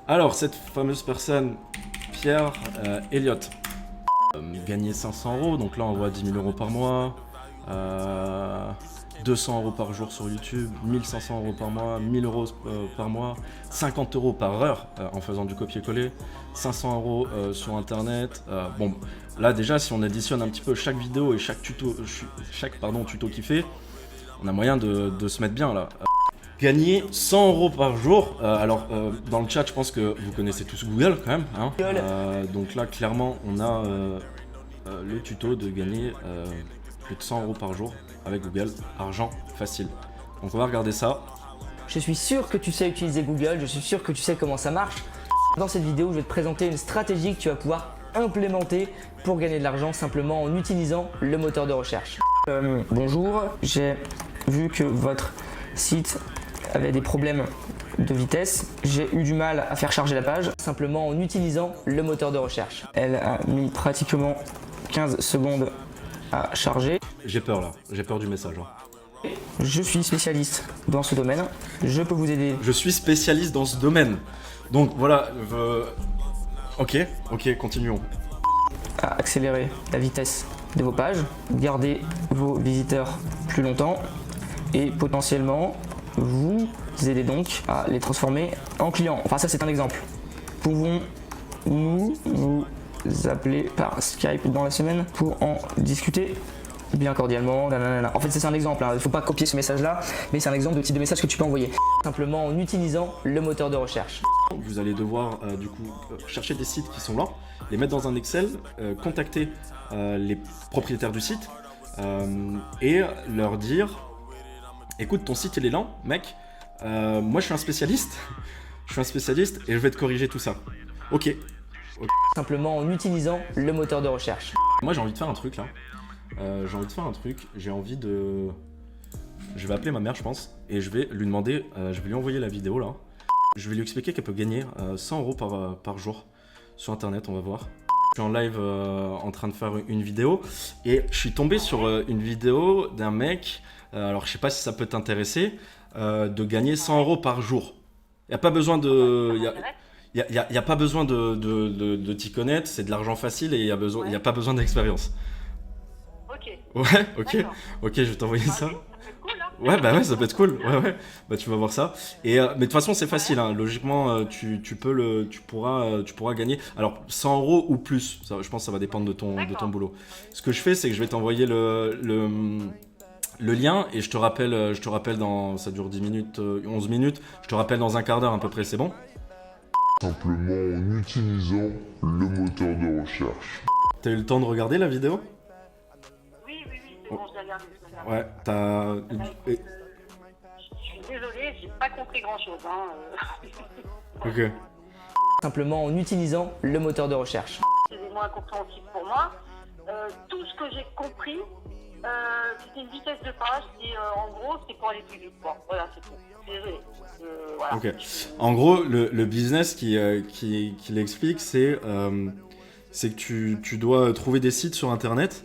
Alors, cette fameuse personne, Pierre Elliott, gagnait 500 €, donc là on voit 10 000 € par mois, 200 € par jour sur YouTube, 1500 € par mois, 1000 € par mois, 50 € par heure en faisant du copier-coller, 500 € sur internet. Bon, là déjà, si on additionne un petit peu chaque vidéo et chaque tuto qu'il fait, on a moyen de se mettre bien là. Gagner 100 € par jour. Alors, dans le chat, je pense que vous connaissez tous Google quand même. Hein. Donc là, clairement, on a le tuto de gagner plus de 100 € par jour avec Google. Argent facile. Donc on va regarder ça. Je suis sûr que tu sais utiliser Google, je suis sûr que tu sais comment ça marche. Dans cette vidéo, je vais te présenter une stratégie que tu vas pouvoir implémenter pour gagner de l'argent simplement en utilisant le moteur de recherche. Bonjour, j'ai vu que votre site avait des problèmes de vitesse. J'ai eu du mal à faire charger la page simplement en utilisant le moteur de recherche. Elle a mis pratiquement 15 secondes à charger. J'ai peur là, j'ai peur du message. Hein. Je suis spécialiste dans ce domaine, je peux vous aider. Je suis spécialiste dans ce domaine. Donc voilà, ok, continuons. À accélérer la vitesse de vos pages, garder vos visiteurs plus longtemps et potentiellement vous aider donc à les transformer en clients. Enfin ça c'est un exemple. Pouvons-nous vous appeler par Skype dans la semaine pour en discuter bien cordialement, nanana. En fait c'est un exemple, il ne faut pas copier ce message là, mais c'est un exemple de type de message que tu peux envoyer. Simplement en utilisant le moteur de recherche. Vous allez devoir du coup chercher des sites qui sont là, les mettre dans un Excel, contacter les propriétaires du site et leur dire écoute, ton site il est lent, mec, moi je suis un spécialiste, et je vais te corriger tout ça. Ok. Simplement en utilisant le moteur de recherche. Moi j'ai envie de faire un truc là. J'ai envie de... Je vais appeler ma mère je pense, et je vais lui demander, je vais lui envoyer la vidéo là. Je vais lui expliquer qu'elle peut gagner 100 € par jour sur internet, on va voir. Je suis en live en train de faire une vidéo, et je suis tombé sur une vidéo d'un mec, alors je sais pas si ça peut t'intéresser, de gagner 100 € par jour. Il n'y a pas besoin de... Il y a pas besoin de t'y connaître, c'est de l'argent facile et il n'y a pas besoin d'expérience. Ok. Ouais, ok, je vais t'envoyer ça. Ça peut être cool, hein. Ouais, bah ouais, ça peut être cool. Ouais. Bah tu vas voir ça. Et mais de toute façon, c'est facile. Hein. Logiquement, tu pourras gagner. Alors 100 € ou plus. Ça, je pense que ça va dépendre de ton boulot. Ce que je fais, c'est que je vais t'envoyer le lien et je te rappelle dans, ça dure 10 minutes, 11 minutes. Je te rappelle dans un quart d'heure à peu près. C'est bon? Simplement en utilisant le moteur de recherche. T'as eu le temps de regarder la vidéo? Oui, c'est bon, je l'ai regardé. Ouais, t'as... Je suis désolée, j'ai pas compris grand chose. Hein. Ok. Simplement en utilisant le moteur de recherche. C'est des mots incompréhensibles pour moi. Tout ce que j'ai compris, c'était une vitesse de page et en gros, c'est pour aller plus vite. Bon, voilà, c'est tout. Désolée. Voilà. Ok. En gros, le business qu'il explique, c'est que tu dois trouver des sites sur internet,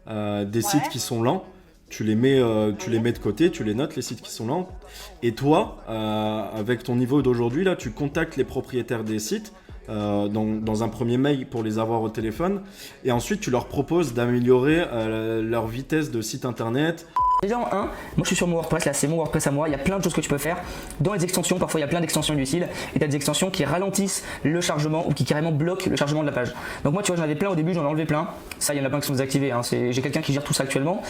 des sites qui sont lents, tu les mets de côté, tu les notes, les sites qui sont lents, et toi, avec ton niveau d'aujourd'hui, là, tu contactes les propriétaires des sites dans un premier mail pour les avoir au téléphone, et ensuite tu leur proposes d'améliorer leur vitesse de site internet. Déjà en 1, moi je suis sur mon WordPress, là c'est mon WordPress à moi, il y a plein de choses que tu peux faire. Dans les extensions, parfois il y a plein d'extensions inutiles et tu as des extensions qui ralentissent le chargement ou qui carrément bloquent le chargement de la page. Donc moi tu vois j'en avais plein au début, j'en ai enlevé plein. Ça il y en a plein qui sont désactivés, hein. J'ai quelqu'un qui gère tout ça actuellement.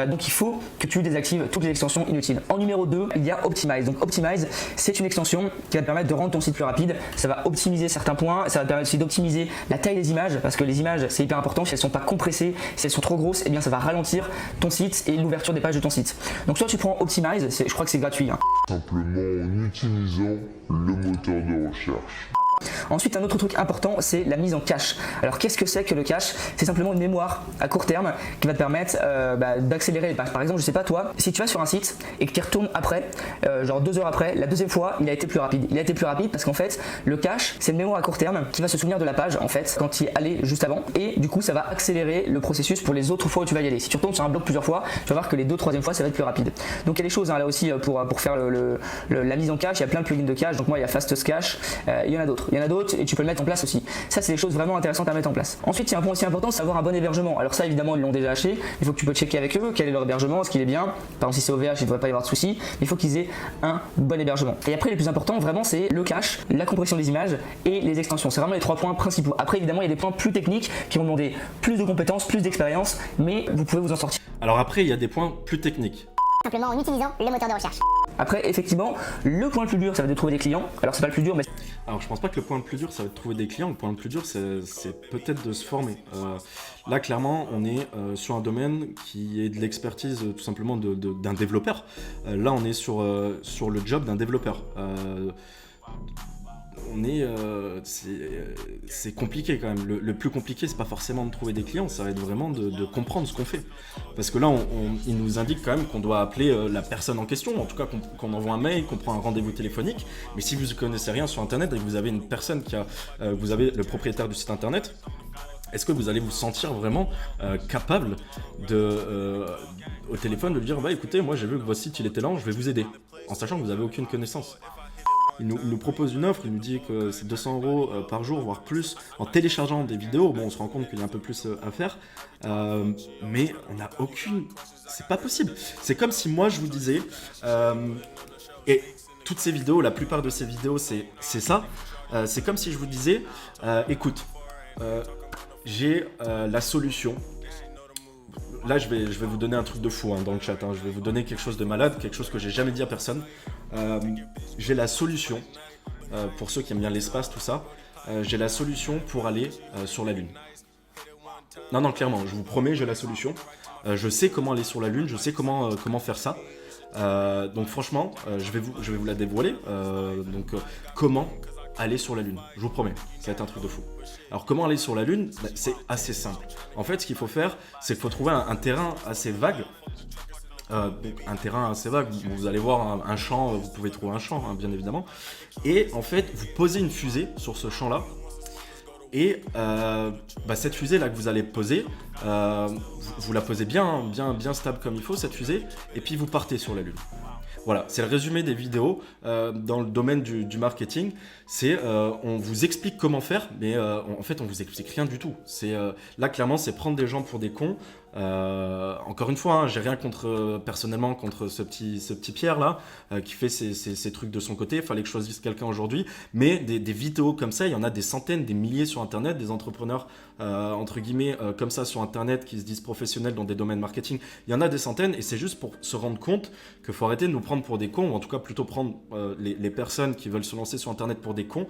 Donc il faut que tu désactives toutes les extensions inutiles. En numéro 2, il y a Optimize. Donc Optimize, c'est une extension qui va te permettre de rendre ton site plus rapide. Ça va optimiser certains points, ça va te permettre aussi d'optimiser la taille des images parce que les images c'est hyper important. Si elles sont pas compressées, si elles sont trop grosses, eh bien ça va ralentir ton site et l'ouverture des pages de ton site. Donc soit tu prends Optimize, je crois que c'est gratuit. Hein. Simplement en utilisant le moteur de recherche. Ensuite, un autre truc important, c'est la mise en cache. Alors, qu'est-ce que c'est que le cache? C'est simplement une mémoire à court terme qui va te permettre d'accélérer. Par exemple, je sais pas toi, si tu vas sur un site et que tu y retournes après, genre 2 heures après, la deuxième fois, il a été plus rapide. Il a été plus rapide parce qu'en fait, le cache, c'est une mémoire à court terme qui va se souvenir de la page en fait quand il est allé juste avant, et du coup, ça va accélérer le processus pour les autres fois où tu vas y aller. Si tu retournes sur un bloc plusieurs fois, tu vas voir que les 2-3e fois, ça va être plus rapide. Donc, il y a des choses là aussi pour faire la mise en cache. Il y a plein de plugins de cache. Donc moi, il y a Fast Cache. Il y en a d'autres. Et tu peux le mettre en place aussi. Ça, c'est des choses vraiment intéressantes à mettre en place. Ensuite, il y a un point aussi important, c'est avoir un bon hébergement. Alors ça, évidemment, ils l'ont déjà acheté. Il faut que tu peux checker avec eux quel est leur hébergement, est-ce qu'il est bien. Par exemple, si c'est OVH, il ne devrait pas y avoir de soucis. Il faut qu'ils aient un bon hébergement. Et après, les plus importants, vraiment, c'est le cache, la compression des images et les extensions. C'est vraiment les 3 points principaux. Après, évidemment, il y a des points plus techniques qui vont demander plus de compétences, plus d'expérience, mais vous pouvez vous en sortir. Alors après, il y a des points plus techniques. Simplement en utilisant le moteur de recherche. Après, effectivement, le point le plus dur, ça va être de trouver des clients. Alors, c'est pas le plus dur, mais Alors je pense pas que le point le plus dur ça va être de trouver des clients, le point le plus dur c'est peut-être de se former. Là clairement on est sur un domaine qui est de l'expertise tout simplement d'un développeur. Là on est sur le job d'un développeur. C'est compliqué quand même. Le plus compliqué, c'est pas forcément de trouver des clients, ça va être vraiment de comprendre ce qu'on fait. Parce que là, il nous indique quand même qu'on doit appeler la personne en question, en tout cas qu'on envoie un mail, qu'on prend un rendez-vous téléphonique. Mais si vous ne connaissez rien sur Internet et que vous avez une personne vous avez le propriétaire du site Internet, est-ce que vous allez vous sentir vraiment capable au téléphone de lui dire écoutez, moi j'ai vu que votre site il était lent, je vais vous aider, en sachant que vous n'avez aucune connaissance. Il nous propose une offre, il nous dit que c'est 200 € par jour, voire plus, en téléchargeant des vidéos. Bon, on se rend compte qu'il y a un peu plus à faire, mais on n'a aucune... C'est pas possible. C'est comme si moi je vous disais, et toutes ces vidéos, la plupart de ces vidéos, c'est ça. C'est comme si je vous disais, écoute, j'ai la solution. Là, je vais vous donner un truc de fou dans le chat. Je vais vous donner quelque chose de malade, quelque chose que j'ai jamais dit à personne. J'ai la solution, pour ceux qui aiment bien l'espace, tout ça, j'ai la solution pour aller sur la Lune. Non, clairement, je vous promets, j'ai la solution. Je sais comment aller sur la Lune, je sais comment faire ça. Donc franchement, je vais vous la dévoiler. Comment aller sur la Lune, je vous promets, ça va être un truc de fou. Alors comment aller sur la Lune? C'est assez simple. En fait, ce qu'il faut faire, c'est qu'il faut trouver un terrain assez vague. Un terrain assez vague, vous allez voir un champ, vous pouvez trouver un champ, bien évidemment. Et en fait, vous posez une fusée sur ce champ-là. Et cette fusée là que vous allez poser, vous la posez bien stable comme il faut, cette fusée. Et puis vous partez sur la Lune. Voilà, c'est le résumé des vidéos dans le domaine du marketing. C'est on vous explique comment faire, mais en fait on vous explique rien du tout. Là clairement c'est prendre des gens pour des cons. Encore une fois, j'ai rien personnellement contre ce petit Pierre là qui fait ses trucs de son côté. Il fallait que je choisisse quelqu'un aujourd'hui, mais des vidéos comme ça, il y en a des centaines, des milliers sur Internet, des entrepreneurs entre guillemets comme ça sur Internet qui se disent professionnels dans des domaines marketing. Il y en a des centaines et c'est juste pour se rendre compte qu'il faut arrêter de nous prendre pour des cons, ou en tout cas plutôt prendre les personnes qui veulent se lancer sur Internet pour des cons.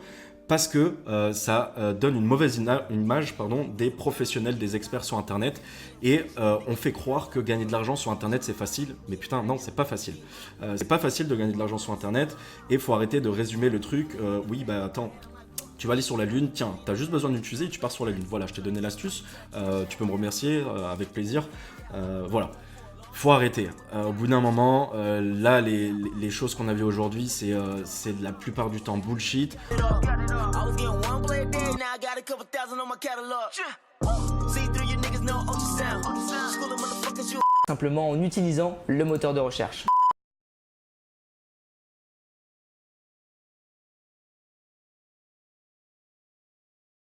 Parce que ça donne une mauvaise image des professionnels, des experts sur Internet. Et on fait croire que gagner de l'argent sur Internet, c'est facile. Mais putain, non, c'est pas facile. C'est pas facile de gagner de l'argent sur Internet. Et il faut arrêter de résumer le truc. Attends, tu vas aller sur la Lune. Tiens, tu as juste besoin d'une fusée et tu pars sur la Lune. Voilà, je t'ai donné l'astuce. Tu peux me remercier avec plaisir. Voilà. Faut arrêter. Au bout d'un moment, là, les choses qu'on a vues aujourd'hui, c'est la plupart du temps bullshit. simplement en utilisant le moteur de recherche.